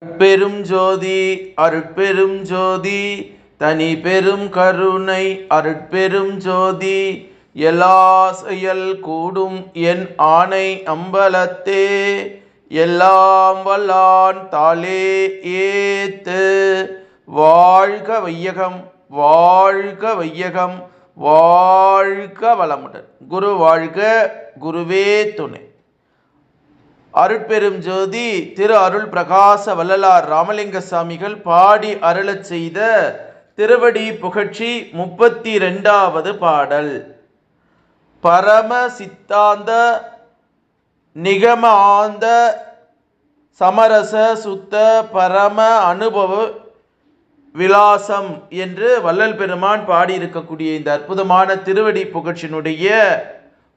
பெரும் ஜோதி அருட்பெரும் ஜோதி தனி பெரும் கருணை அருட்பெரும் ஜோதி எல்லா செயல் கூடும் என் ஆணை அம்பலத்தே எல்லாம் வல்லான் தாளே ஏத்து. வாழ்க வையகம், வாழ்க வையகம், வாழ்க வளமுடன். குரு வாழ்க, குருவே துணை. அருட்பெரும் ஜோதி திரு அருள் பிரகாச வள்ளலார் ராமலிங்க சாமிகள் பாடி அருளச் செய்த திருவடி புகழ்ச்சி 32வது பாடல். பரம சித்தாந்த நிகம ஆந்த சமரச சுத்த பரம அனுபவ விலாசம் என்று வள்ளல் பெருமான் பாடியிருக்கக்கூடிய இந்த அற்புதமான திருவடி புகழ்ச்சியினுடைய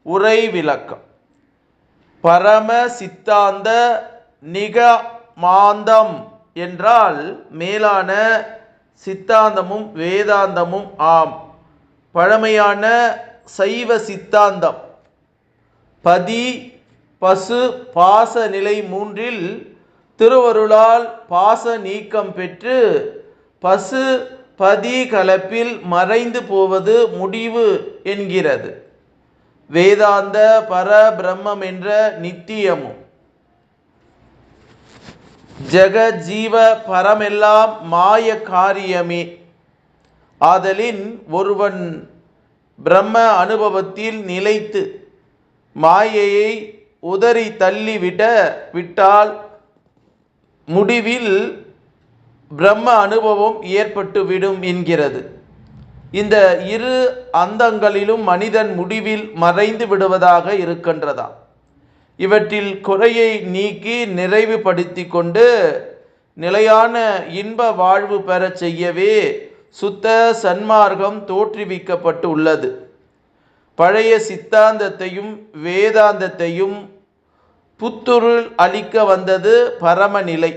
உரை விளக்கம். பரம சித்தாந்த நிகமாந்தம் என்றால் மேலான சித்தாந்தமும் வேதாந்தமும் ஆம். பழமையான சைவ சித்தாந்தம் பதி பசு பாச நிலை 3இல் திருவருளால் பாச நீக்கம் பெற்று பசு பதி கலப்பில் மறைந்து போவது முடிவு என்கிறது. வேதாந்த பர பிரம்மம் என்ற நித்தியமும் ஜெகஜீவ பரமெல்லாம் மாய காரியமே. ஆதலின் ஒருவன் பிரம்ம அனுபவத்தில் நிலைத்து மாயையை உதறி தள்ளி விட்டால் முடிவில் பிரம்ம அனுபவம் ஏற்பட்டுவிடும் என்கிறது. இந்த இரு அந்தங்களிலும் மனிதன் முடிவில் மறைந்து விடுவதாக இருக்கின்றதா. இவற்றில் குறையை நீக்கி நிறைவுபடுத்தி கொண்டு நிலையான இன்ப வாழ்வு பெற செய்யவே சுத்த சன்மார்க்கம் தோற்றுவிக்கப்பட்டு உள்ளது. பழைய சித்தாந்தத்தையும் வேதாந்தத்தையும் புத்துருள் அளிக்க வந்தது பரமநிலை.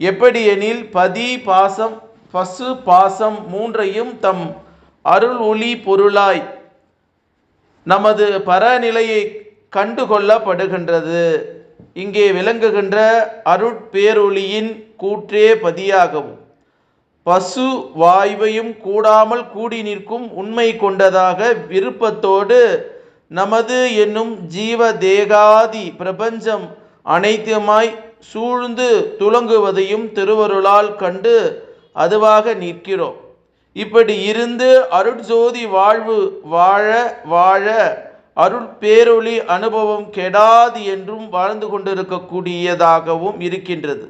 எப்படியெனில் பதி பாசம் பசு பாசம் 3ஐயும் தம் அருள் ஒளி பொருளாய் நமது பரநிலையை கண்டுகொள்ளப்படுகின்றது. இங்கே விளங்குகின்ற அருட்பேரொளியின் கூற்றே பதியாகவும் பசு வாய்வையும் கூடாமல் கூடி நிற்கும் உண்மை கொண்டதாக விருப்பத்தோடு நமது என்னும் ஜீவ தேகாதி பிரபஞ்சம் அனைத்துமாய் சூழ்ந்து துலங்குவதையும் திருவருளால் கண்டு அதுவாக நிற்கிறோம். இப்படி இருந்து அருட்ஜோதி வாழ்வு வாழ வாழ அருள் பேரொளி அனுபவம் கெடாது என்றும் வாழ்ந்து கொண்டிருக்கக்கூடியதாகவும் இருக்கின்றது.